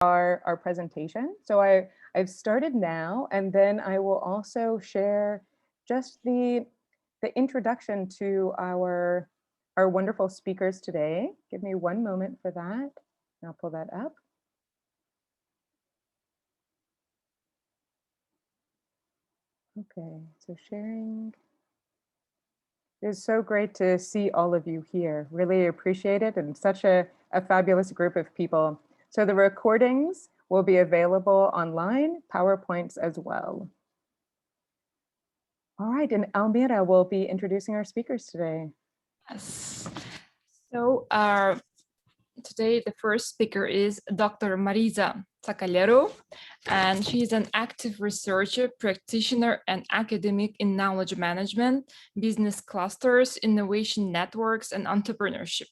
our presentation. So I've started now, and then I will also share just the introduction to our wonderful speakers today. Give me one moment for that. I'll pull that up. Okay, so sharing. It's so great to see all of you here. Really appreciate it, and such a fabulous group of people. So the recordings will be available online, PowerPoints as well. All right, and Almira will be introducing our speakers today. Yes. So today the first speaker is Dr. Mariza Tsakalerou, and she is an active researcher, practitioner, and academic in knowledge management, business clusters, innovation networks, and entrepreneurship.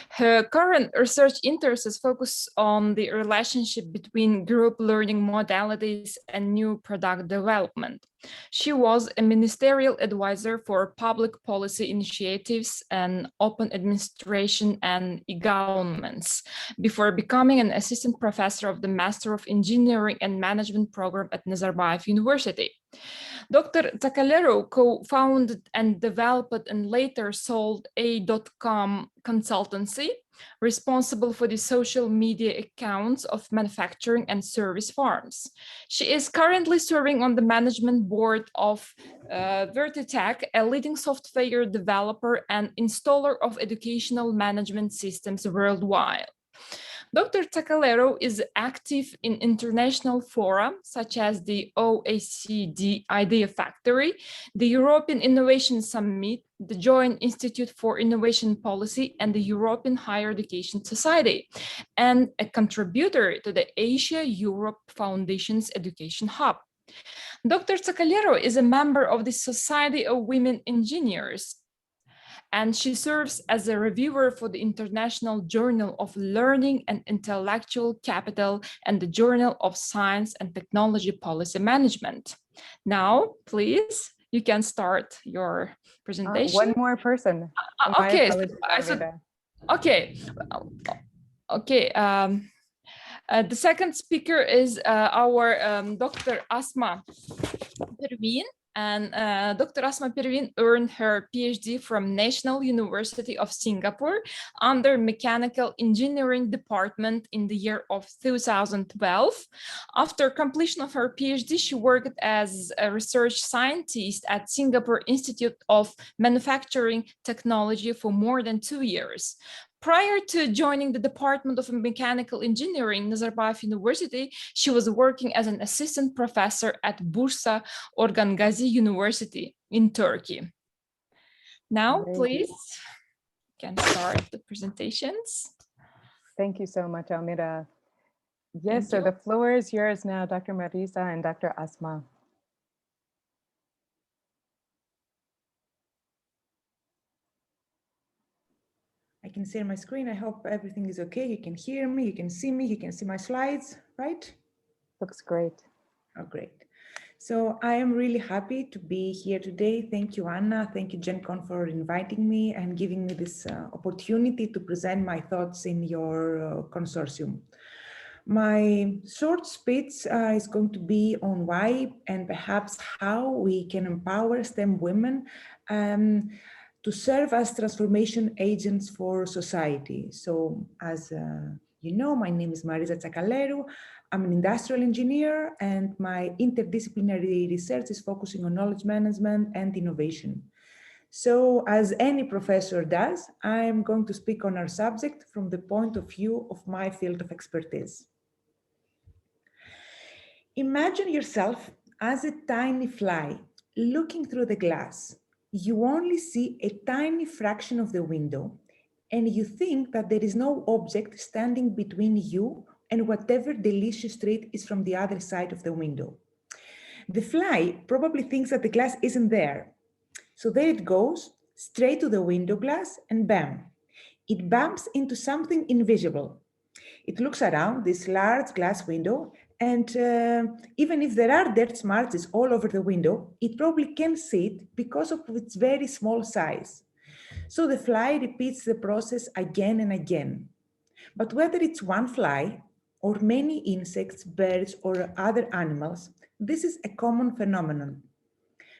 Her current research interests focus on the relationship between group learning modalities and new product development. She was a ministerial advisor for public policy initiatives and open administration and e-governments before becoming an assistant professor of the Master of Engineering and Management program at Nazarbayev University. Dr. Tsakalerou co-founded and developed and later sold A.com consultancy, responsible for the social media accounts of manufacturing and service firms. She is currently serving on the management board of Vertitech, a leading software developer and installer of educational management systems worldwide. Dr. Tsakalerou is active in international fora such as the OECD Idea Factory, the European Innovation Summit, the Joint Institute for Innovation Policy, and the European Higher Education Society, and a contributor to the Asia-Europe Foundation's Education Hub. Dr. Tsakalerou is a member of the Society of Women Engineers, and she serves as a reviewer for the International Journal of Learning and Intellectual Capital and the Journal of Science and Technology Policy Management. Now, please, you can start your presentation. One more person. Okay. The second speaker is our Dr. Asma Perveen. And Dr. Asma Perveen earned her PhD from National University of Singapore under Mechanical Engineering Department in the year of 2012. After completion of her PhD, she worked as a research scientist at Singapore Institute of Manufacturing Technology for more than 2 years. Prior to joining the Department of Mechanical Engineering, Nazarbayev University, she was working as an assistant professor at Bursa Orhan Gazi University in Turkey. Now, please, you can start the presentations. Thank you so much, Almira. Yes, so the floor is yours now, Dr. Mariza and Dr. Asma. I can share my screen. I hope everything is okay. You can hear me, you can see me, you can see my slides, right? Looks great. Oh, great. So I am really happy to be here today. Thank you, Anna. Thank you, GenCon, for inviting me and giving me this opportunity to present my thoughts in your consortium. My short speech is going to be on why and perhaps how we can empower STEM women to serve as transformation agents for society. So as you know, my name is Mariza Tsakalerou. I'm an industrial engineer, and my interdisciplinary research is focusing on knowledge management and innovation. So as any professor does, I'm going to speak on our subject from the point of view of my field of expertise. Imagine yourself as a tiny fly looking through the glass. You only see a tiny fraction of the window, and you think that there is no object standing between you and whatever delicious treat is from the other side of the window. The fly probably thinks that the glass isn't there. So there it goes, straight to the window glass, and bam, it bumps into something invisible. It looks around this large glass window, and even if there are dirt smudges all over the window, it probably can't see it because of its very small size. So the fly repeats the process again and again. But whether it's one fly or many insects, birds, or other animals, this is a common phenomenon.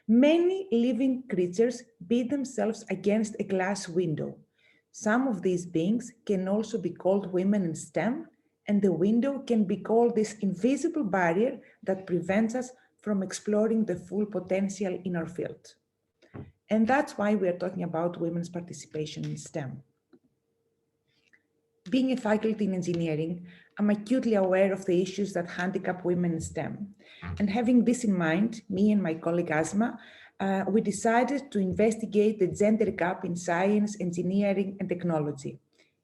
Many living creatures beat themselves against a glass window. Some of these beings can also be called women in STEM, and the window can be called this invisible barrier that prevents us from exploring the full potential in our field. And that's why we are talking about women's participation in STEM. Being a faculty in engineering, I'm acutely aware of the issues that handicap women in STEM. And having this in mind, me and my colleague Asma, we decided to investigate the gender gap in science, engineering, and technology,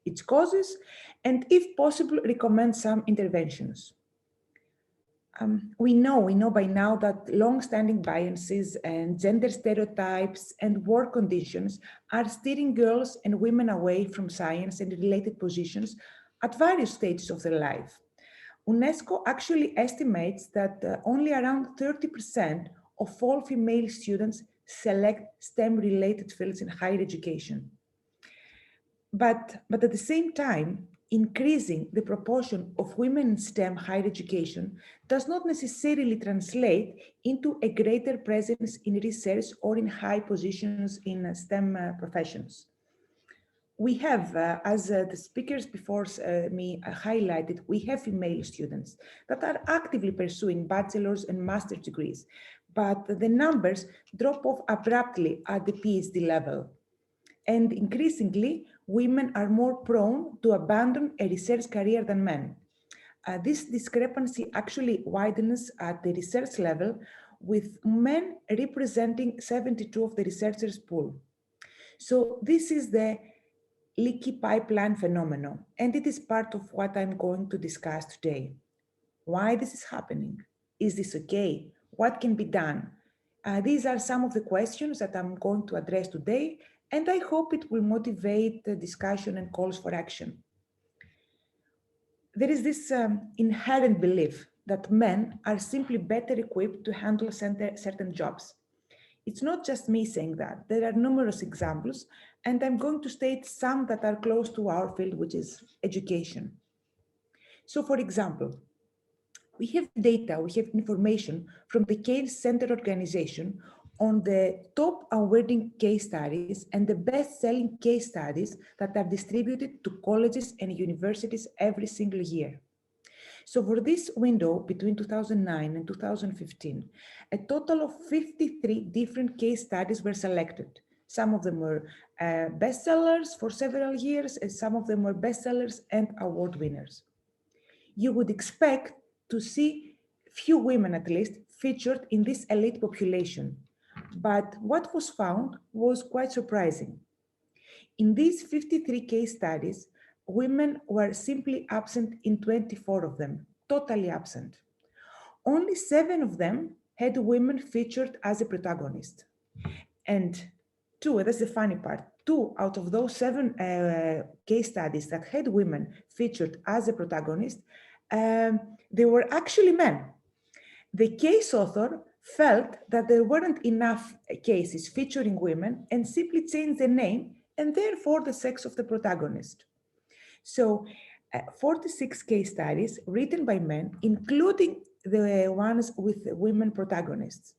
its causes, and if possible, recommend some interventions. We know by now that long-standing biases and gender stereotypes and work conditions are steering girls and women away from science and related positions at various stages of their life. UNESCO actually estimates that only around 30% of all female students select STEM-related fields in higher education. But at the same time, increasing the proportion of women in STEM higher education does not necessarily translate into a greater presence in research or in high positions in STEM professions. We have, as the speakers before me highlighted, we have female students that are actively pursuing bachelor's and master's degrees, but the numbers drop off abruptly at the PhD level. And increasingly, women are more prone to abandon a research career than men. This discrepancy actually widens at the research level, with men representing 72% of the researchers' pool. So this is the leaky pipeline phenomenon, and it is part of what I'm going to discuss today. Why this is happening? Is this okay? What can be done? These are some of the questions that I'm going to address today, and I hope it will motivate the discussion and calls for action. There is this inherent belief that men are simply better equipped to handle certain jobs. It's not just me saying that. There are numerous examples, and I'm going to state some that are close to our field, which is education. So, for example, we have data, we have information from the Case Center organization on the top awarding case studies and the best-selling case studies that are distributed to colleges and universities every single year. So for this window between 2009 and 2015, a total of 53 different case studies were selected. Some of them were bestsellers for several years, and some of them were bestsellers and award winners. You would expect to see few women at least featured in this elite population. But what was found was quite surprising. In these 53 case studies, women were simply absent in 24 of them, totally absent. Only 7 of them had women featured as a protagonist. And that's the funny part, 2 out of those 7 case studies that had women featured as a protagonist, they were actually men. The case author felt that there weren't enough cases featuring women and simply changed the name and therefore the sex of the protagonist. So 46 case studies written by men, including the ones with women protagonists.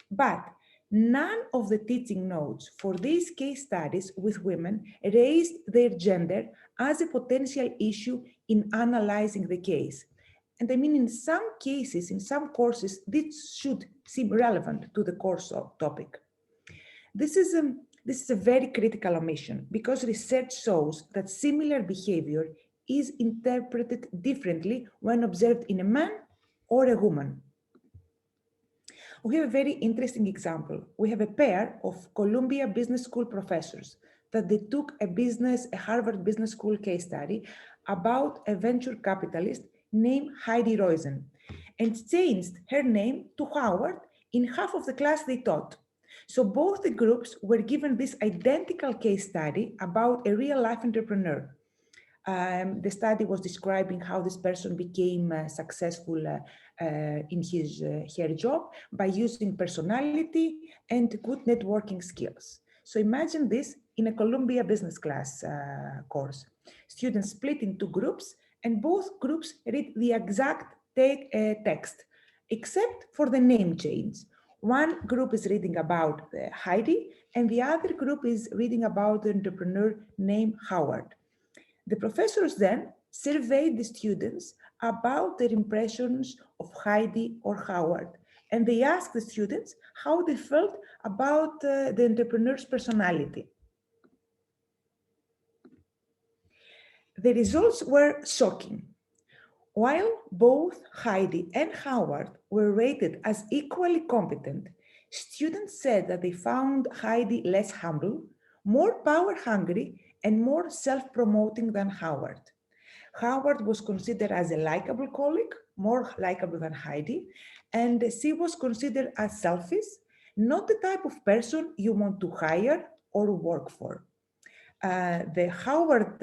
But none of the teaching notes for these case studies with women raised their gender as a potential issue in analyzing the case. And I mean, in some cases, in some courses, this should seem relevant to the course topic. This is a very critical omission because research shows that similar behavior is interpreted differently when observed in a man or a woman. We have a very interesting example. We have a pair of Columbia Business School professors that they took a Harvard Business School case study about a venture capitalist named Heidi Roizen and changed her name to Howard in half of the class they taught. So both the groups were given this identical case study about a real-life entrepreneur. The study was describing how this person became successful in her job by using personality and good networking skills. So imagine this in a Columbia Business class course. Students split into groups and both groups read the exact text, except for the name change. One group is reading about Heidi, and the other group is reading about the entrepreneur named Howard. The professors then surveyed the students about their impressions of Heidi or Howard, and they asked the students how they felt about the entrepreneur's personality. The results were shocking. While both Heidi and Howard were rated as equally competent, students said that they found Heidi less humble, more power-hungry, and more self-promoting than Howard. Howard was considered as a likable colleague, more likable than Heidi, and she was considered as selfish, not the type of person you want to hire or work for. The Howard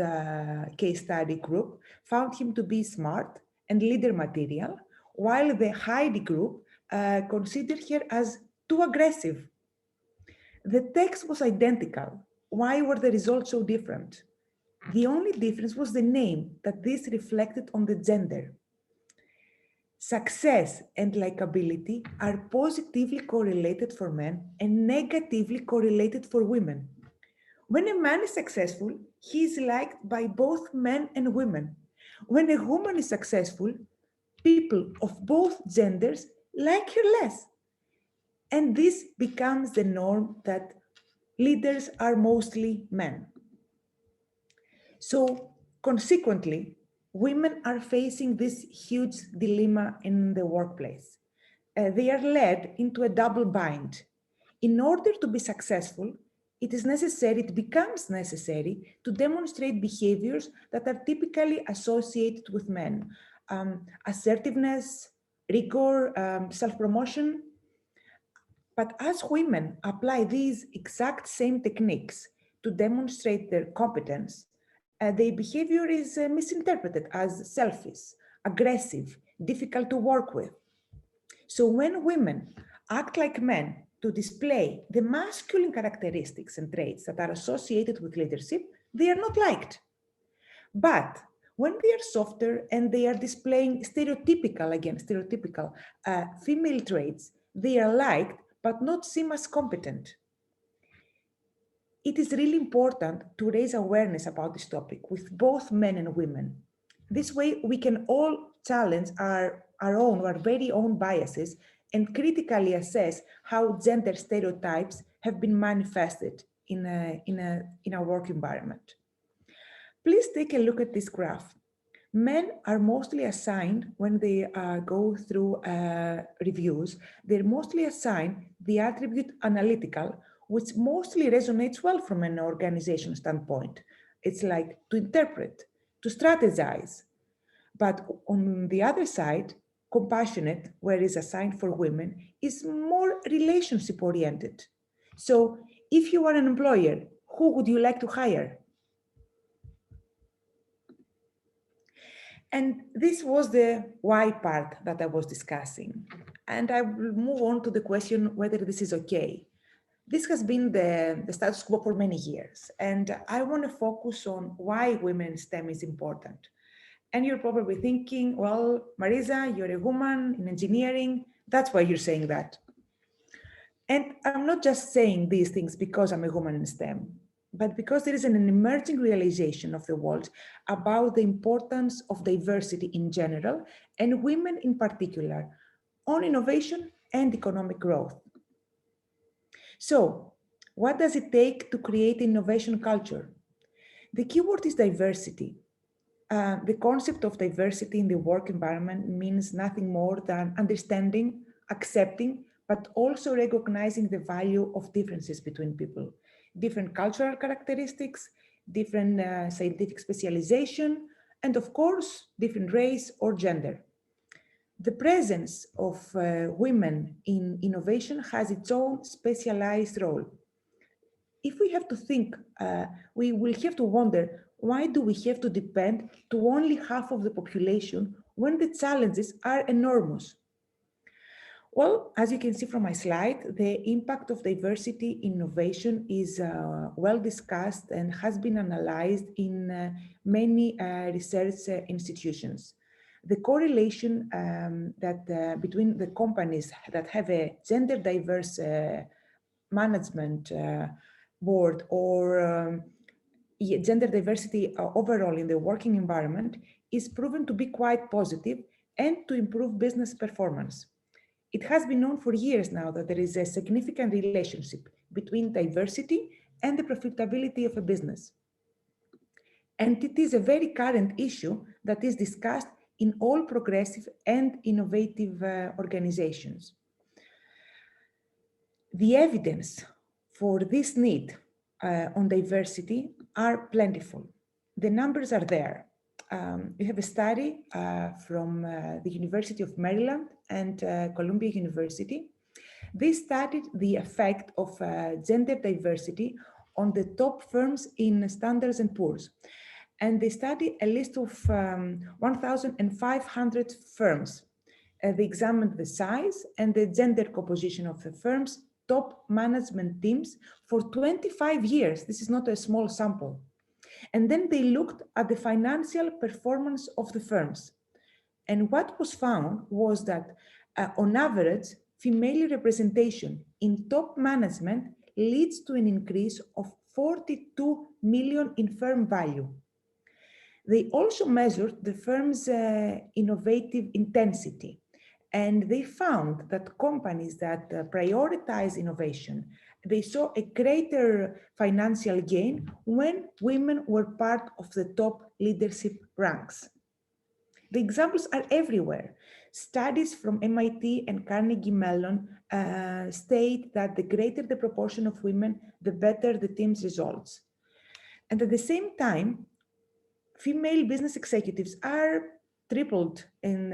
case study group found him to be smart and leader material, while the Heidi group considered her as too aggressive. The text was identical. Why were the results so different? The only difference was the name that this reflected on the gender. Success and likability are positively correlated for men and negatively correlated for women. When a man is successful, he is liked by both men and women. When a woman is successful, people of both genders like her less. And this becomes the norm that leaders are mostly men. So consequently, women are facing this huge dilemma in the workplace. They are led into a double bind. In order to be successful, it becomes necessary to demonstrate behaviors that are typically associated with men. Assertiveness, rigor, self-promotion. But as women apply these exact same techniques to demonstrate their competence, their behavior is misinterpreted as selfish, aggressive, difficult to work with. So when women act like men to display the masculine characteristics and traits that are associated with leadership, they are not liked. But when they are softer and they are displaying stereotypical female traits, they are liked but not seen as competent. It is really important to raise awareness about this topic with both men and women. This way we can all challenge our very own biases and critically assess how gender stereotypes have been manifested in a work environment. Please take a look at this graph. Men are mostly assigned, when they go through reviews, they're mostly assigned the attribute analytical, which mostly resonates well from an organization standpoint. It's like to interpret, to strategize. But on the other side, compassionate, where is assigned for women, is more relationship oriented. So if you are an employer, who would you like to hire? And this was the why part that I was discussing. And I will move on to the question whether this is okay. This has been the status quo for many years. And I want to focus on why women in STEM is important. And you're probably thinking, well, Mariza, you're a woman in engineering. That's why you're saying that. And I'm not just saying these things because I'm a woman in STEM, but because there is an emerging realization of the world about the importance of diversity in general and women in particular on innovation and economic growth. So, what does it take to create innovation culture? The keyword is diversity. The concept of diversity in the work environment means nothing more than understanding, accepting, but also recognizing the value of differences between people, different cultural characteristics, different scientific specialization, and of course, different race or gender. The presence of women in innovation has its own specialized role. If we have to think, we will have to wonder, why do we have to depend to only half of the population when the challenges are enormous? Well, as you can see from my slide, the impact of diversity innovation is well discussed and has been analyzed in many research institutions. The correlation between the companies that have a gender diverse management board or gender diversity overall in the working environment is proven to be quite positive and to improve business performance. It has been known for years now that there is a significant relationship between diversity and the profitability of a business. And it is a very current issue that is discussed in all progressive and innovative organizations. The evidence for this need on diversity are plentiful. The numbers are there. We have a study from the University of Maryland and Columbia University. They studied the effect of gender diversity on the top firms in Standards and Poor's. And they studied a list of 1,500 firms. They examined the size and the gender composition of the firm's top management teams for 25 years. This is not a small sample. And then they looked at the financial performance of the firms. And what was found was that on average, female representation in top management leads to an increase of 42 million in firm value. They also measured the firm's innovative intensity. And they found that companies that prioritize innovation, they saw a greater financial gain when women were part of the top leadership ranks. The examples are everywhere. Studies from MIT and Carnegie Mellon state that the greater the proportion of women, the better the team's results. And at the same time, female business executives are tripled in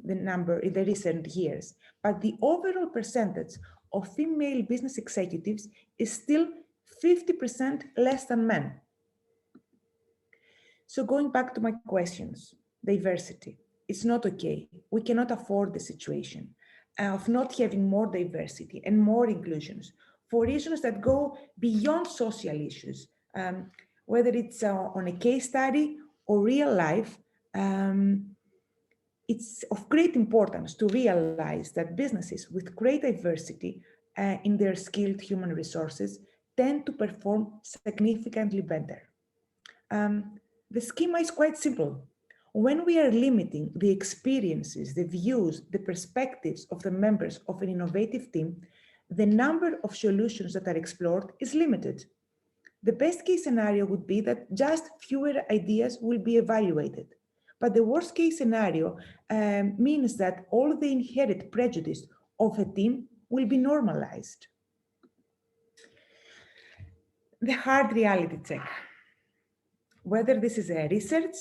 the number in the recent years, but the overall percentage of female business executives is still 50% less than men. So going back to my questions, diversity, it's not okay. We cannot afford the situation of not having more diversity and more inclusions for reasons that go beyond social issues, whether it's on a case study or real life. It's of great importance to realize that businesses with great diversity in their skilled human resources tend to perform significantly better. The schema is quite simple. When we are limiting the experiences, the views, the perspectives of the members of an innovative team, the number of solutions that are explored is limited. The best case scenario would be that just fewer ideas will be evaluated. But the worst case scenario means that all the inherent prejudice of a team will be normalized. The hard reality check. Whether this is a research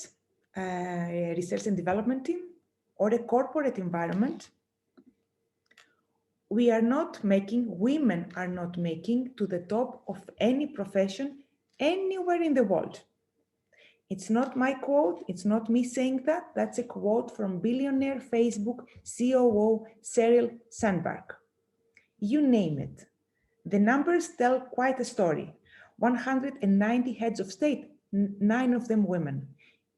and development team or a corporate environment, women are not making to the top of any profession anywhere in the world. It's not my quote, it's not me saying that, that's a quote from billionaire Facebook COO Sheryl Sandberg. You name it. The numbers tell quite a story. 190 heads of state, 9 of them women.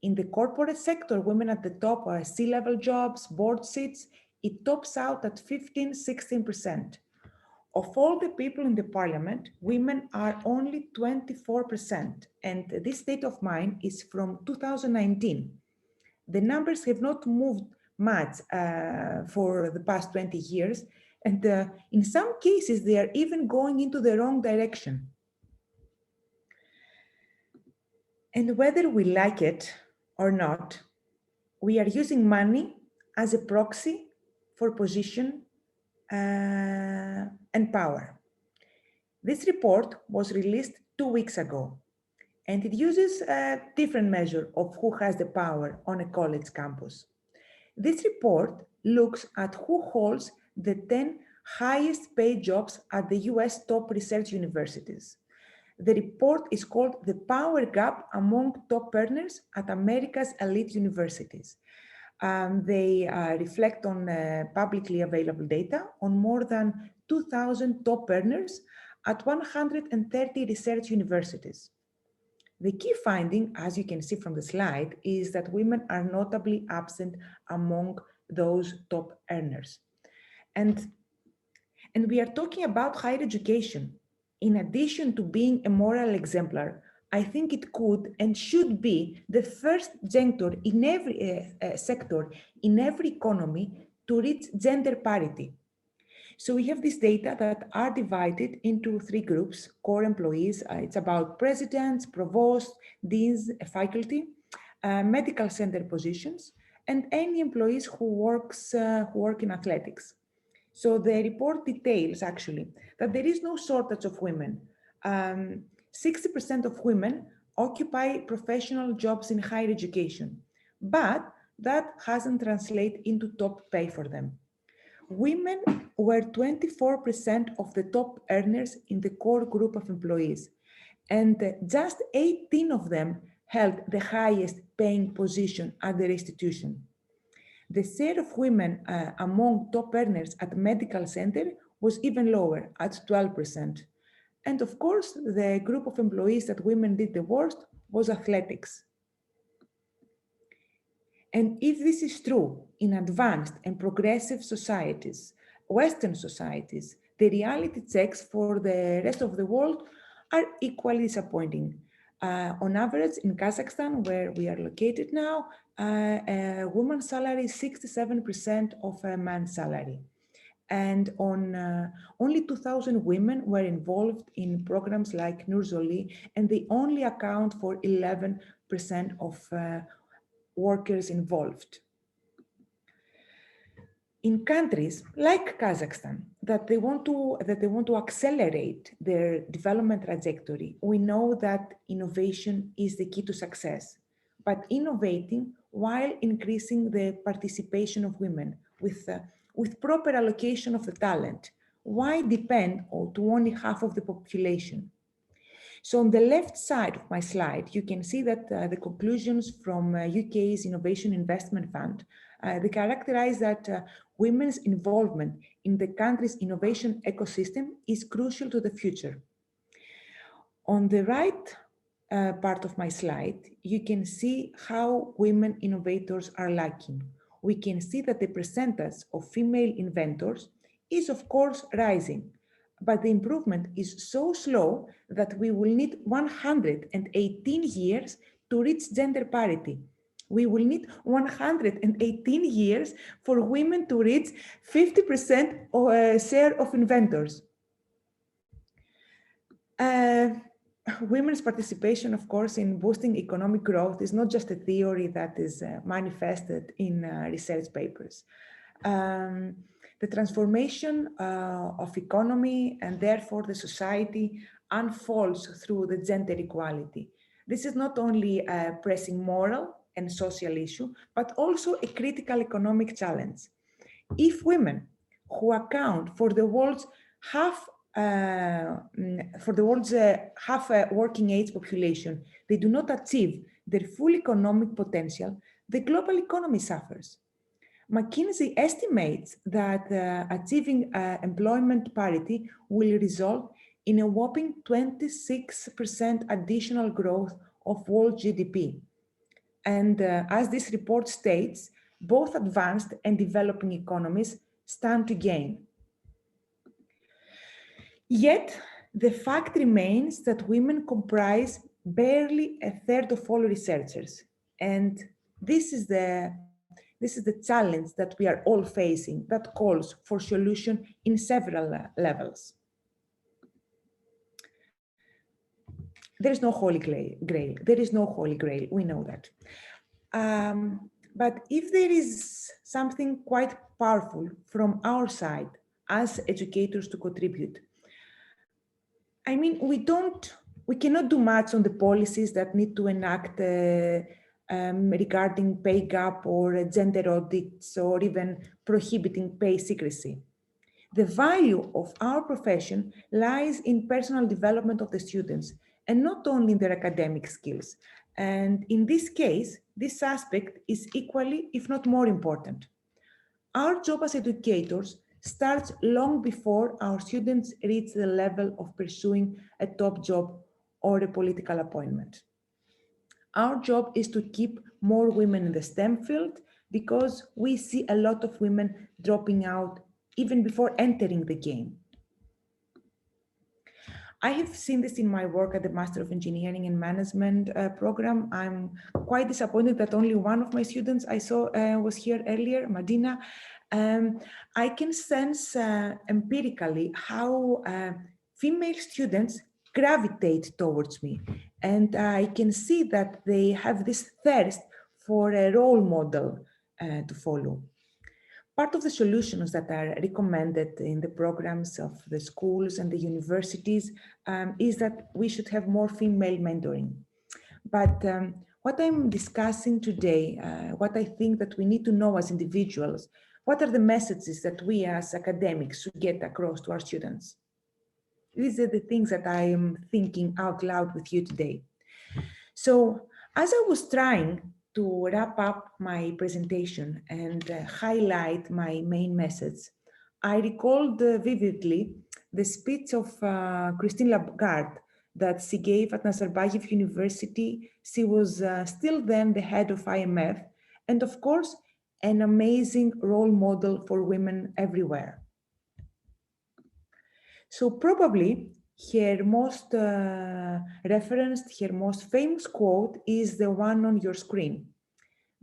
In the corporate sector, women at the top are C-level jobs, board seats, it tops out at 15-16%. Of all the people in the parliament, women are only 24%. And this state of mind is from 2019. The numbers have not moved much for the past 20 years. And in some cases, they are even going into the wrong direction. And whether we like it or not, we are using money as a proxy for position and power. This report was released 2 weeks ago, and it uses a different measure of who has the power on a college campus. This report looks at who holds the 10 highest paid jobs at the US top research universities. The report is called The Power Gap Among Top Earners at America's Elite Universities. They reflect on publicly available data on more than 2,000 top earners at 130 research universities. The key finding, as you can see from the slide, is that women are notably absent among those top earners. And we are talking about higher education. In addition to being a moral exemplar, I think it could and should be the first sector in every sector, in every economy, to reach gender parity. So we have this data that are divided into three groups: core employees, it's about presidents, provosts, deans, faculty, medical center positions, and any employees who work in athletics. So the report details actually that there is no shortage of women. 60% of women occupy professional jobs in higher education, but that hasn't translated into top pay for them. Women were 24% of the top earners in the core group of employees, and just 18 of them held the highest paying position at their institution. The share of women among top earners at medical center was even lower at 12%. And of course, the group of employees that women did the worst was athletics. And if this is true in advanced and progressive societies, Western societies, the reality checks for the rest of the world are equally disappointing. On average, in Kazakhstan, where we are located now, a woman's salary is 67% of a man's salary. And only 2,000 women were involved in programs like Nurzoli, and they only account for 11% of workers involved. In countries like Kazakhstan that they want to accelerate their development trajectory, we know that innovation is the key to success. But innovating while increasing the participation of women with proper allocation of the talent, why depend to only half of the population? So on the left side of my slide, you can see that the conclusions from UK's Innovation Investment Fund, they characterize that women's involvement in the country's innovation ecosystem is crucial to the future. On the right part of my slide, you can see how women innovators are lacking. We can see that the percentage of female inventors is of course rising, but the improvement is so slow that we will need 118 years to reach gender parity. We will need 118 years for women to reach 50% share of inventors. Women's participation, of course, in boosting economic growth is not just a theory that is manifested in research papers. The transformation of economy and therefore the society unfolds through the gender equality. This is not only a pressing moral and social issue, but also a critical economic challenge. If women, who account for the world's half working age population, they do not achieve their full economic potential, the global economy suffers. McKinsey estimates that achieving employment parity will result in a whopping 26% additional growth of world GDP. And as this report states, both advanced and developing economies stand to gain. Yet, the fact remains that women comprise barely a third of all researchers. And this is the challenge that we are all facing that calls for solution in several levels. There is no holy grail. There is no holy grail. We know that. But if there is something quite powerful from our side as educators to contribute, I mean, we cannot do much on the policies that need to enact regarding pay gap or gender audits or even prohibiting pay secrecy. The value of our profession lies in personal development of the students and not only in their academic skills. And in this case, this aspect is equally, if not more important. Our job as educators starts long before our students reach the level of pursuing a top job or a political appointment. Our job is to keep more women in the STEM field because we see a lot of women dropping out even before entering the game. I have seen this in my work at the Master of Engineering and Management program. I'm quite disappointed that only one of my students I saw was here earlier, Madina. I can sense empirically how female students gravitate towards me. And I can see that they have this thirst for a role model to follow. Part of the solutions that are recommended in the programs of the schools and the universities is that we should have more female mentoring. But what I'm discussing today, what I think that we need to know as individuals, what are the messages that we as academics should get across to our students? These are the things that I am thinking out loud with you today. So as I was trying to wrap up my presentation and highlight my main message, I recalled vividly the speech of Christine Lagarde that she gave at Nazarbayev University. She was still then the head of IMF, and of course, an amazing role model for women everywhere. So probably her most referenced, her most famous quote is the one on your screen,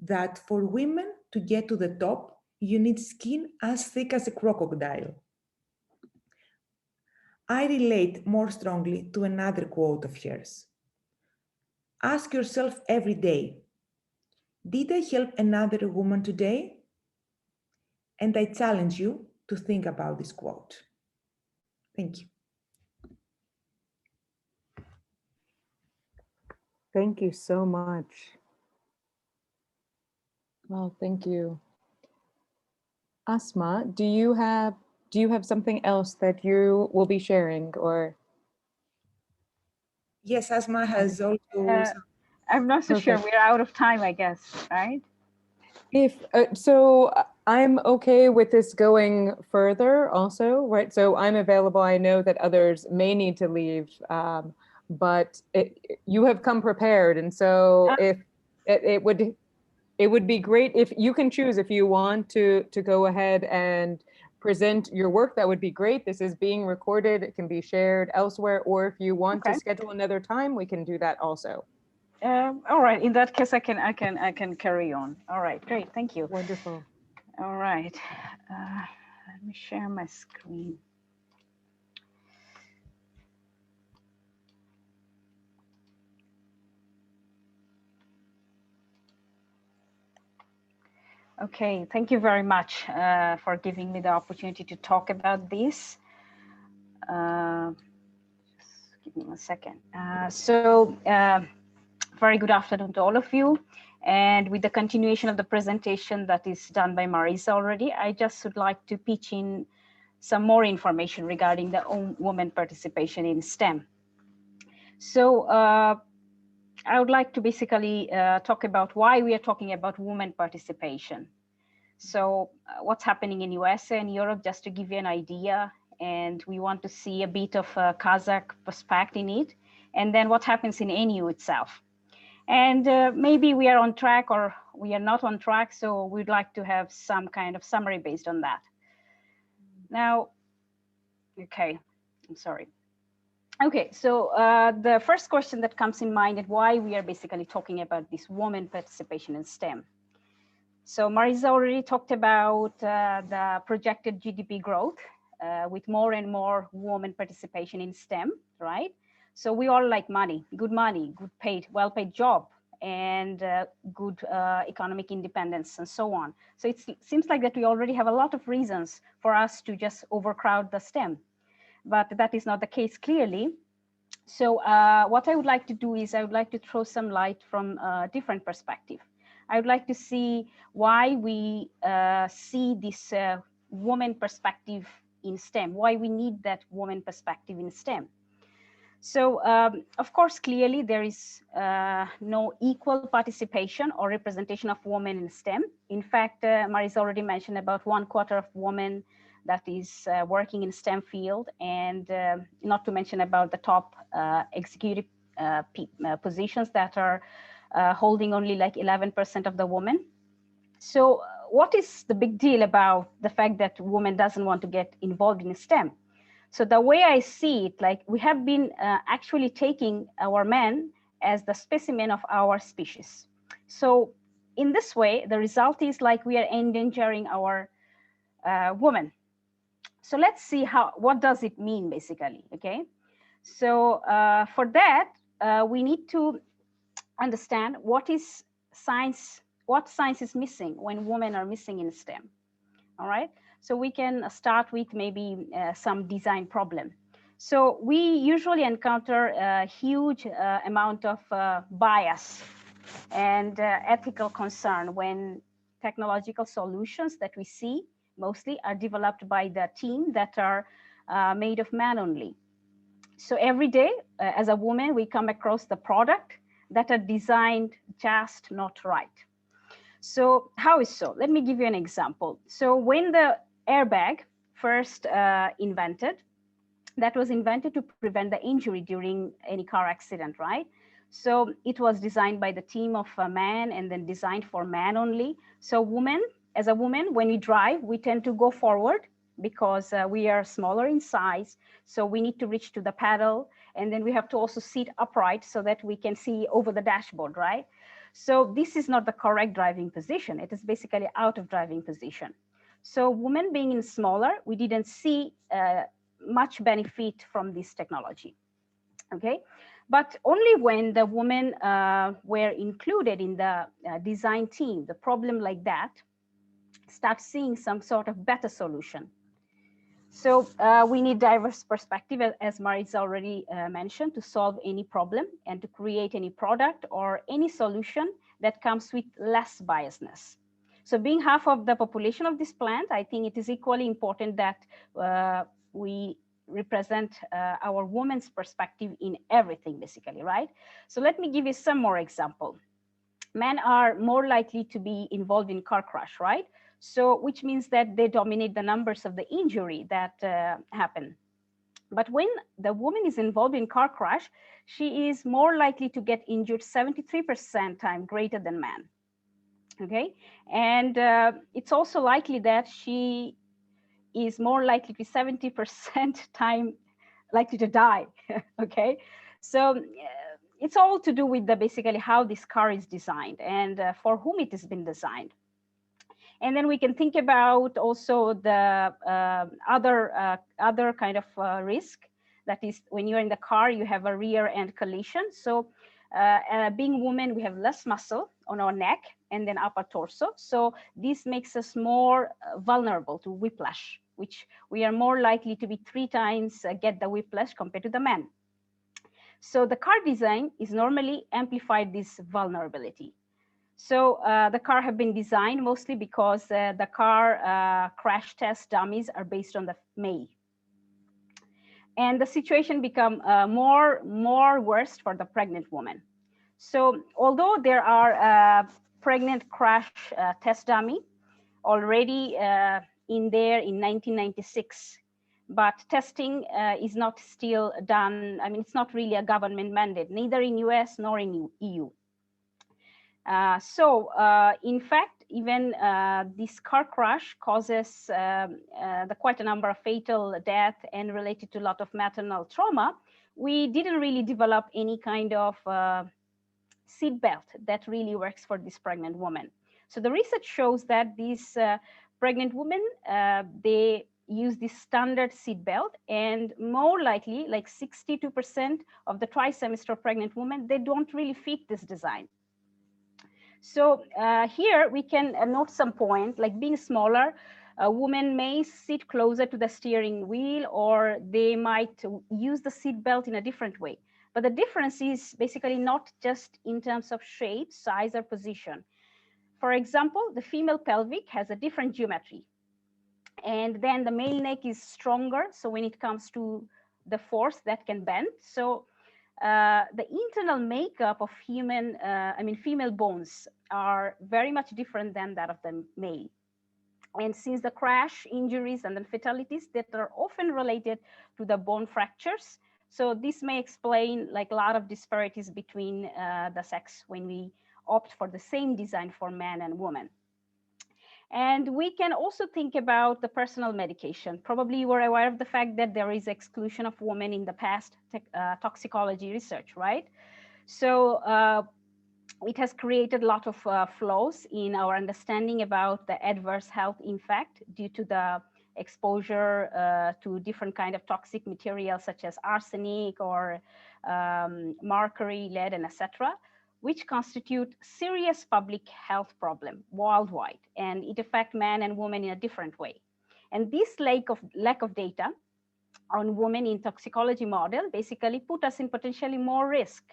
that for women to get to the top, you need skin as thick as a crocodile. I relate more strongly to another quote of hers. Ask yourself every day, did I help another woman today? And I challenge you to think about this quote. Thank you. Thank you so much. Well, thank you. Asma, do you have something else that you will be sharing, or? Yes, Asma has also. I'm not so sure. We're out of time, I guess, right? If so, I'm okay with this going further also, right? So I'm available. I know that others may need to leave, but you have come prepared. And so if it would be great if you can choose if you want to go ahead and present your work, that would be great. This is being recorded. It can be shared elsewhere, or if you want to schedule another time, we can do that also. All right. In that case, I can carry on. All right. Great. Thank you. Wonderful. All right. Let me share my screen. Okay. Thank you very much for giving me the opportunity to talk about this. Just give me 1 second. Very good afternoon to all of you. And with the continuation of the presentation that is done by Mariza already, I just would like to pitch in some more information regarding the women participation in STEM. So I would like to basically talk about why we are talking about women participation. So what's happening in USA and Europe, just to give you an idea, and we want to see a bit of a Kazakh perspective in it, and then what happens in NU itself. And maybe we are on track or we are not on track, so we'd like to have some kind of summary based on that. Now, okay, I'm sorry. Okay, so the first question that comes in mind is why we are basically talking about this woman participation in STEM. So Mariza already talked about the projected GDP growth with more and more women participation in STEM, right? So we all like money, good paid, well-paid job, and good economic independence and so on. So it seems like that we already have a lot of reasons for us to just overcrowd the STEM, but that is not the case clearly. So what I would like to do is I would like to throw some light from a different perspective. I would like to see why we see this woman perspective in STEM, why we need that woman perspective in STEM. So, of course, clearly there is no equal participation or representation of women in STEM. In fact, Mariza already mentioned about 1/4 of women that is working in STEM field, and not to mention about the top executive positions that are holding only like 11% of the women. So what is the big deal about the fact that women doesn't want to get involved in STEM? So the way I see it, like we have been actually taking our men as the specimen of our species. So in this way, the result is like we are endangering our women. So let's see what does it mean basically, okay? So for that, we need to understand what science is missing when women are missing in STEM, all right? So we can start with maybe some design problem. So we usually encounter a huge amount of bias and ethical concern when technological solutions that we see mostly are developed by the team that are made of men only. So every day, as a woman, we come across the product that are designed just not right. So how is so? Let me give you an example. So when the airbag first invented, that was invented to prevent the injury during any car accident, right? So it was designed by the team of a man and then designed for man only. So women, as a woman, when we drive, we tend to go forward because we are smaller in size. So we need to reach to the pedal, and then we have to also sit upright so that we can see over the dashboard, right? So this is not the correct driving position. It is basically out of driving position. So women being in smaller, we didn't see much benefit from this technology, okay? But only when the women were included in the design team, the problem like that, start seeing some sort of better solution. So we need diverse perspective, as Mariza already mentioned, to solve any problem and to create any product or any solution that comes with less biasness. So being half of the population of this planet, I think it is equally important that we represent our women's perspective in everything, basically, right? So let me give you some more example. Men are more likely to be involved in car crash, right? So which means that they dominate the numbers of the injury that happen. But when the woman is involved in car crash, she is more likely to get injured 73% time greater than man. Okay, and it's also likely that she is more likely to be 70% time likely to die. Okay, so it's all to do with the basically how this car is designed and for whom it has been designed. And then we can think about also the other kind of risk. That is, when you're in the car, you have a rear end collision. So being women, we have less muscle on our neck and then upper torso. So this makes us more vulnerable to whiplash, which we are more likely to be 3 times get the whiplash compared to the men. So the car design is normally amplified this vulnerability. So the car have been designed mostly because the car crash test dummies are based on the male. And the situation become more worse for the pregnant woman. So although there are pregnant crash test dummy already in there in 1996, but testing is not still done. I mean, it's not really a government mandate, neither in US nor in EU. So in fact, even this car crash causes quite a number of fatal death and related to a lot of maternal trauma. We didn't really develop any kind of seat belt that really works for this pregnant woman. So the research shows that these pregnant women, they use this standard seat belt, and more likely, like 62% of the trimester pregnant women, they don't really fit this design. So here we can note some point, like being smaller, a woman may sit closer to the steering wheel, or they might use the seat belt in a different way. But the difference is basically not just in terms of shape, size, or position. For example, the female pelvic has a different geometry. And then the male neck is stronger. So when it comes to the force that can bend. So the internal makeup of female bones are very much different than that of the male. And since the crash injuries and then fatalities that are often related to the bone fractures, so this may explain like a lot of disparities between the sex when we opt for the same design for man and woman. And we can also think about the personal medication. Probably you were aware of the fact that there is exclusion of women in the past toxicology research, right? So it has created a lot of flaws in our understanding about the adverse health impact due to the exposure to different kind of toxic materials such as arsenic or mercury, lead, and etc., which constitute serious public health problem worldwide, and it affects men and women in a different way. And this lack of data on women in toxicology model basically put us in potentially more risk.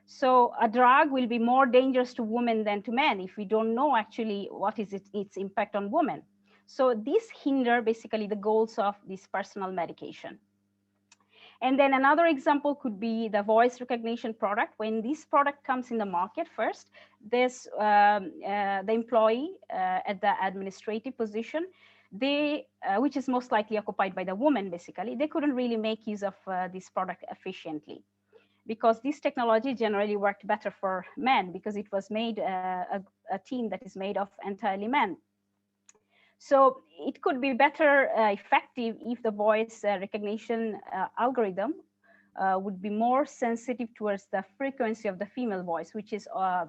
So a drug will be more dangerous to women than to men if we don't know actually what is its impact on women. So this hinder basically the goals of this personal medication. And then another example could be the voice recognition product. When this product comes in the market first, this the employee at the administrative position, they which is most likely occupied by the woman, basically, they couldn't really make use of this product efficiently, because this technology generally worked better for men because it was made a team that is made of entirely men. So it could be better effective if the voice recognition algorithm would be more sensitive towards the frequency of the female voice, which is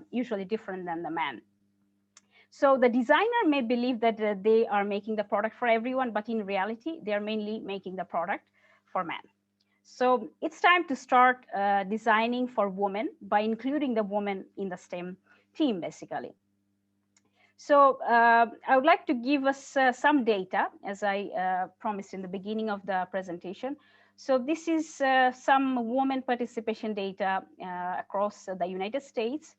usually different than the man. So the designer may believe that they are making the product for everyone, but in reality, they are mainly making the product for men. So it's time to start designing for women by including the woman in the STEM team, basically. So I would like to give us some data, as I promised in the beginning of the presentation. So this is some women participation data across the United States.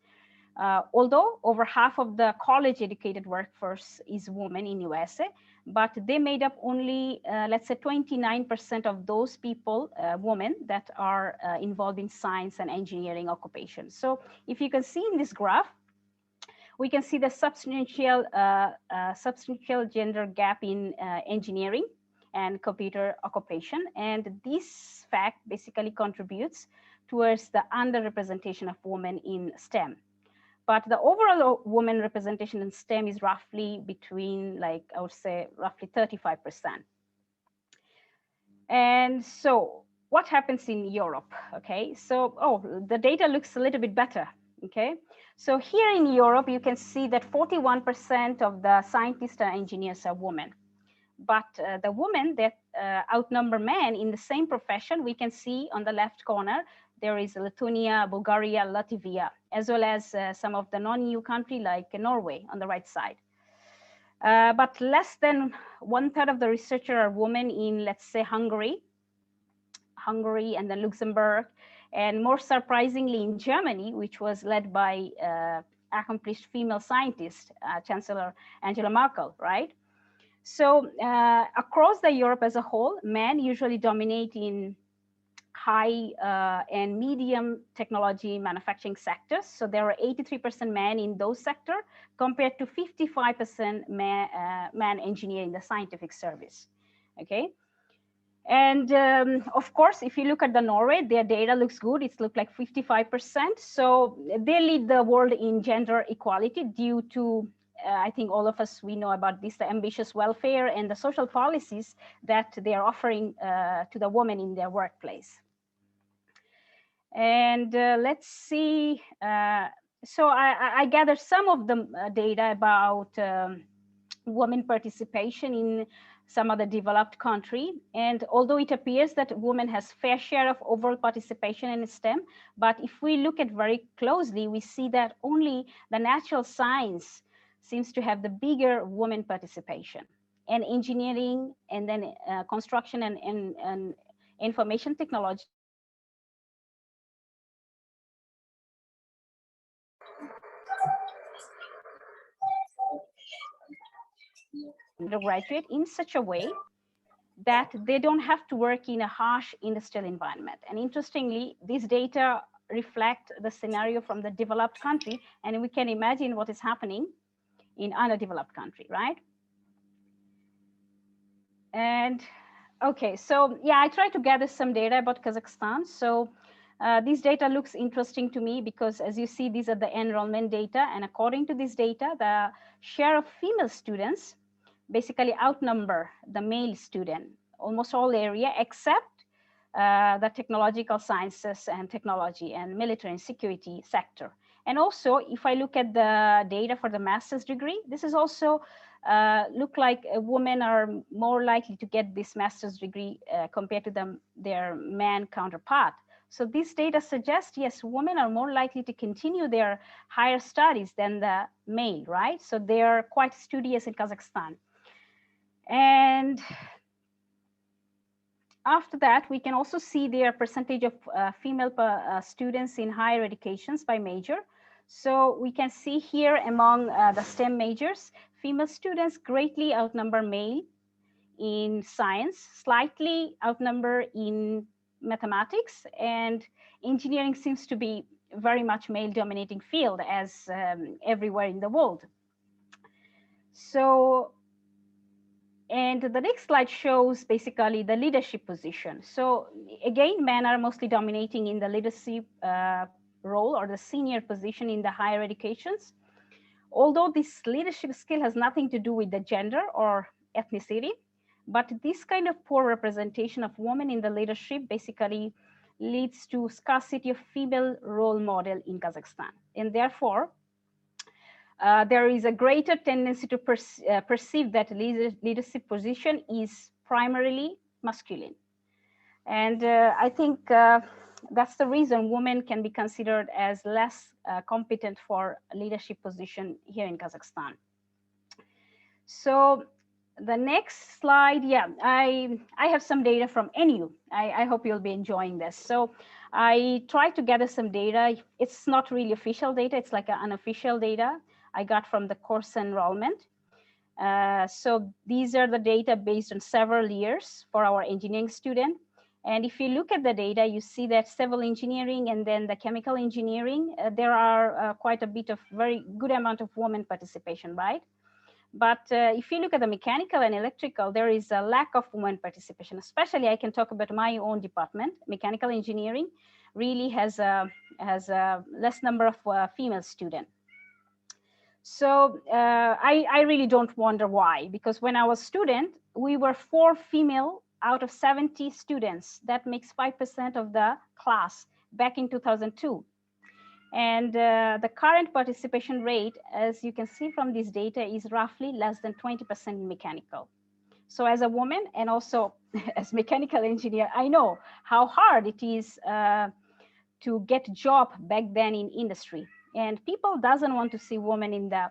Although over half of the college-educated workforce is women in USA, but they made up only, let's say, 29% of those people, women, that are involved in science and engineering occupations. So if you can see in this graph, we can see the substantial gender gap in engineering and computer occupation. And this fact basically contributes towards the underrepresentation of women in STEM. But the overall women representation in STEM is roughly between, like, I would say, roughly 35%. And so what happens in Europe? Okay, so, the data looks a little bit better. Okay, so here in Europe, you can see that 41% of the scientists and engineers are women. But the women that outnumber men in the same profession, we can see on the left corner, there is Lithuania, Bulgaria, Latvia, as well as some of the non-EU countries like Norway on the right side. But less than 1/3 of the researchers are women in, let's say, Hungary and then Luxembourg, and more surprisingly in Germany, which was led by accomplished female scientist, Chancellor Angela Merkel, right? So across the Europe as a whole, men usually dominate in high and medium technology manufacturing sectors. So there are 83% men in those sectors compared to 55% man engineer in the scientific service, okay? And of course, if you look at the Norway, their data looks good. It's looked like 55%. So they lead the world in gender equality due to, I think all of us, we know about this, the ambitious welfare and the social policies that they are offering to the women in their workplace. And let's see. So I gathered some of the data about women participation in some other developed country. And although it appears that women has fair share of overall participation in STEM, but if we look at very closely, we see that only the natural science seems to have the bigger women participation, and engineering, and then construction and information technology. Undergraduate in such a way that they don't have to work in a harsh industrial environment. And interestingly, these data reflect the scenario from the developed country, and we can imagine what is happening in underdeveloped country, right? And okay, so yeah, I tried to gather some data about Kazakhstan. So this data looks interesting to me because, as you see, these are the enrollment data. And according to this data, the share of female students basically outnumber the male student, almost all area except the technological sciences and technology and military and security sector. And also, if I look at the data for the master's degree, this is also look like women are more likely to get this master's degree compared to their man counterpart. So this data suggests, yes, women are more likely to continue their higher studies than the male, right? So they are quite studious in Kazakhstan. And after that, we can also see their percentage of female students in higher educations by major. So we can see here among the STEM majors, female students greatly outnumber male in science, slightly outnumber in mathematics, and engineering seems to be very much male dominating field as everywhere in the world. So, and the next slide shows basically the leadership position. So again, men are mostly dominating in the leadership role or the senior position in the higher educations. Although this leadership skill has nothing to do with the gender or ethnicity, but this kind of poor representation of women in the leadership basically leads to scarcity of female role model in Kazakhstan. And therefore, there is a greater tendency to perceive that leadership position is primarily masculine. And I think that's the reason women can be considered as less competent for leadership position here in Kazakhstan. So the next slide, yeah, I have some data from NU. I hope you'll be enjoying this. So I tried to gather some data. It's not really official data. It's like an unofficial data I got from the course enrollment. So these are the data based on several years for our engineering student. And if you look at the data, you see that civil engineering and then the chemical engineering, there are quite a bit of very good amount of women participation, right? But if you look at the mechanical and electrical, there is a lack of women participation. Especially, I can talk about my own department. Mechanical engineering really has a less number of female students. So I really don't wonder why, because when I was student, we were 4 female out of 70 students. That makes 5% of the class back in 2002. And the current participation rate, as you can see from this data, is roughly less than 20% in mechanical. So as a woman and also as mechanical engineer, I know how hard it is to get a job back then in industry. And people doesn't want to see women in the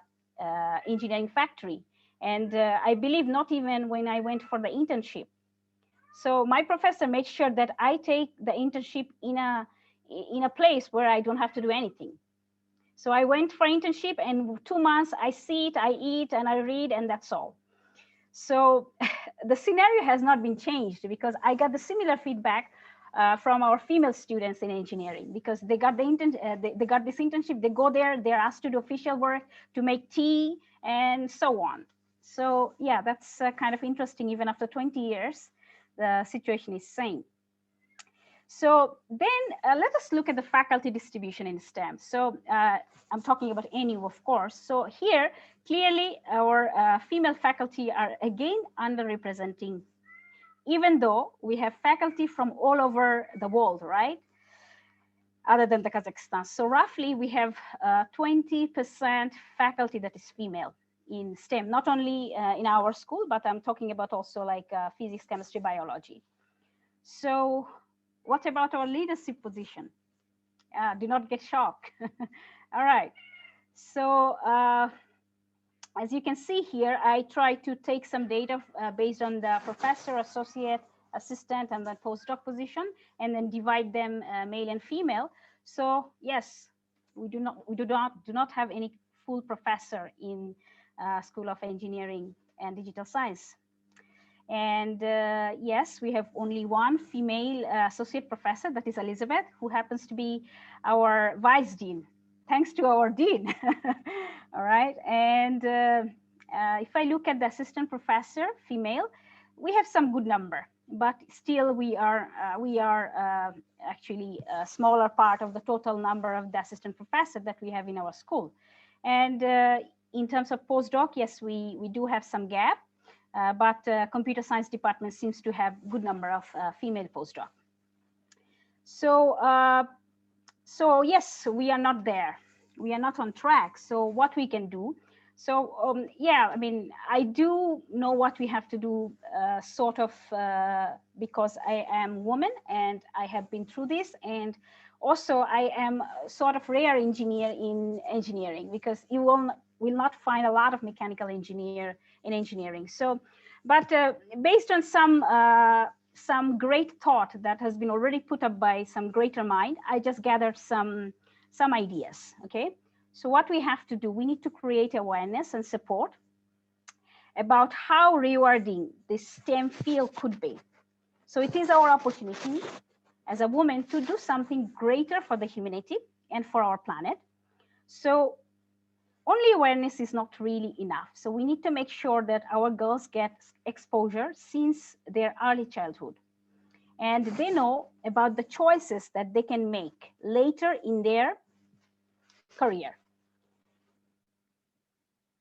engineering factory. And I believe not even when I went for the internship. So my professor made sure that I take the internship in a place where I don't have to do anything. So I went for internship, and 2 months I sit, I eat, and I read, and that's all. So the scenario has not been changed because I got the similar feedback from our female students in engineering, because they got they got this internship, they go there, they're asked to do official work, to make tea, and so on. So yeah, that's kind of interesting. Even after 20 years, the situation is same. So then let us look at the faculty distribution in STEM. So I'm talking about NU, of course. So here, clearly, our female faculty are again underrepresenting, even though we have faculty from all over the world, right? Other than the Kazakhstan. So roughly, we have 20% faculty that is female in STEM, not only in our school, but I'm talking about also like physics, chemistry, biology. So what about our leadership position? Do not get shocked. All right. So as you can see here, I try to take some data based on the professor, associate, assistant, and then postdoc position, and then divide them male and female. So yes, we do not have any full professor in School of Engineering and Digital Science. And yes, we have only one female associate professor, that is Elizabeth, who happens to be our vice dean, thanks to our dean. All right. And if I look at the assistant professor, female, we have some good number, but still we are actually a smaller part of the total number of the assistant professor that we have in our school. And in terms of postdoc, yes, we do have some gap. But computer science department seems to have good number of female postdoc. So, so yes, we are not there. We are not on track. So what we can do? So yeah, I mean, I do know what we have to do, sort of, because I am woman and I have been through this, and also I am sort of rare engineer in engineering, because you will not find a lot of mechanical engineer in engineering. So, but based on some great thought that has been already put up by some greater mind, I just gathered some ideas. Okay, so what we have to do, we need to create awareness and support about how rewarding this STEM field could be. So it is our opportunity as a woman to do something greater for the humanity and for our planet. So only awareness is not really enough. So we need to make sure that our girls get exposure since their early childhood. And they know about the choices that they can make later in their career.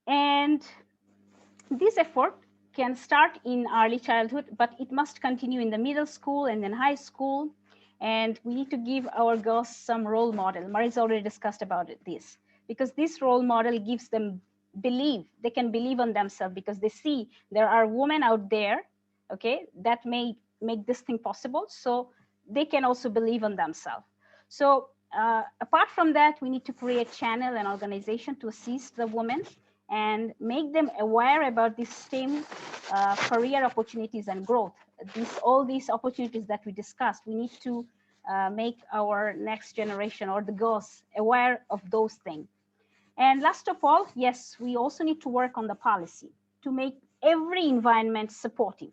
And this effort can start in early childhood, but it must continue in the middle school and then high school. And we need to give our girls some role model. Mariza already discussed about this, because this role model gives them believe. They can believe on themselves because they see there are women out there, okay, that may make this thing possible. So they can also believe on themselves. So apart from that, we need to create channel and organization to assist the women and make them aware about these STEM career opportunities and growth. All these opportunities that we discussed, we need to make our next generation or the girls aware of those things. And last of all, yes, we also need to work on the policy to make every environment supportive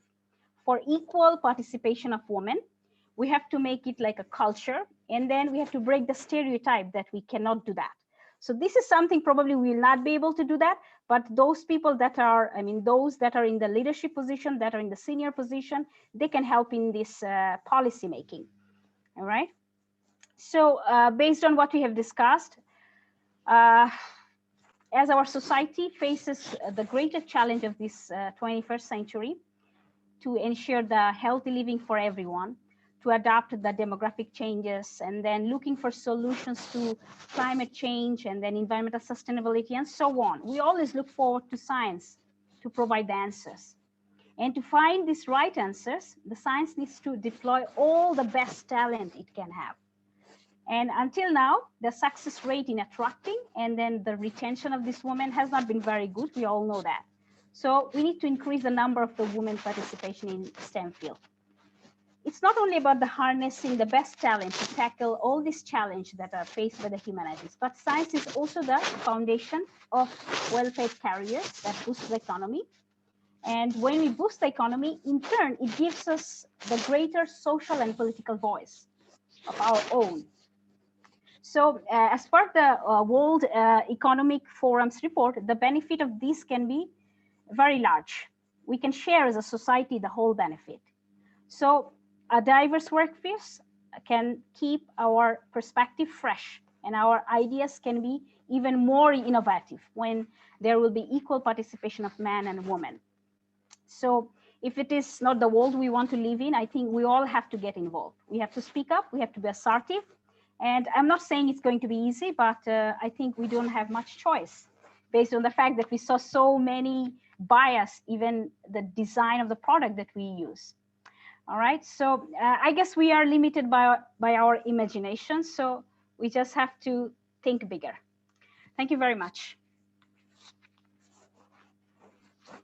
for equal participation of women. We have to make it like a culture, and then we have to break the stereotype that we cannot do that. So this is something probably we will not be able to do that, but those people that are, I mean, those that are in the leadership position, that are in the senior position, they can help in this policy making, all right? So based on what we have discussed, as our society faces the greatest challenge of this 21st century to ensure the healthy living for everyone, to adapt the demographic changes, and then looking for solutions to climate change and then environmental sustainability and so on. We always look forward to science to provide the answers. And to find these right answers, the science needs to deploy all the best talent it can have. And until now, the success rate in attracting and then the retention of this woman has not been very good. We all know that. So we need to increase the number of the women participation in STEM field. It's not only about the harnessing the best talent to tackle all these challenges that are faced by the humanities, but science is also the foundation of well-paid careers that boost the economy. And when we boost the economy, in turn, it gives us the greater social and political voice of our own. So as per the World Economic Forum's report, the benefit of this can be very large. We can share as a society the whole benefit. So a diverse workforce can keep our perspective fresh, and our ideas can be even more innovative when there will be equal participation of men and women. So if it is not the world we want to live in, I think we all have to get involved. We have to speak up, we have to be assertive. And I'm not saying it's going to be easy, but I think we don't have much choice based on the fact that we saw so many bias, even the design of the product that we use. All right, so I guess we are limited by our imagination, so we just have to think bigger. Thank you very much.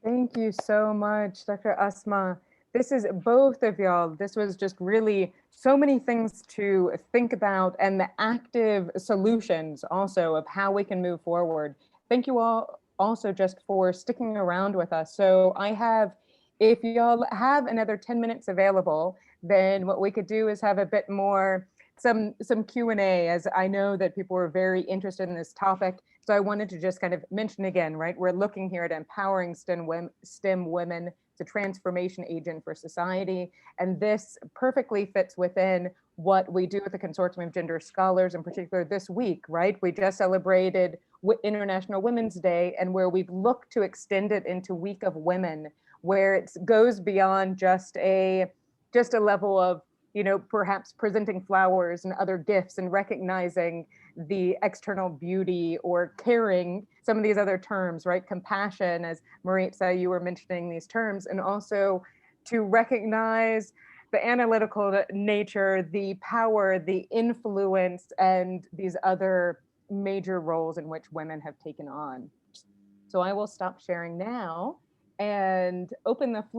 Thank you so much, Dr. Asma. This is both of y'all. This was just really so many things to think about, and the active solutions also of how we can move forward. Thank you all also just for sticking around with us. So I have if y'all have another 10 minutes available, then what we could do is have a bit more, some Q&A, as I know that people were very interested in this topic. So I wanted to just kind of mention again, right? We're looking here at empowering STEM women, it's a transformation agent for society. And this perfectly fits within what we do with the Consortium of Gender Scholars, in particular this week, right? We just celebrated International Women's Day, and where we've looked to extend it into Week of Women, where it goes beyond just a level of, you know, perhaps presenting flowers and other gifts and recognizing the external beauty or caring, some of these other terms, right? Compassion, as Mariza, you were mentioning these terms, and also to recognize the analytical nature, the power, the influence, and these other major roles in which women have taken on. So I will stop sharing now and open the floor.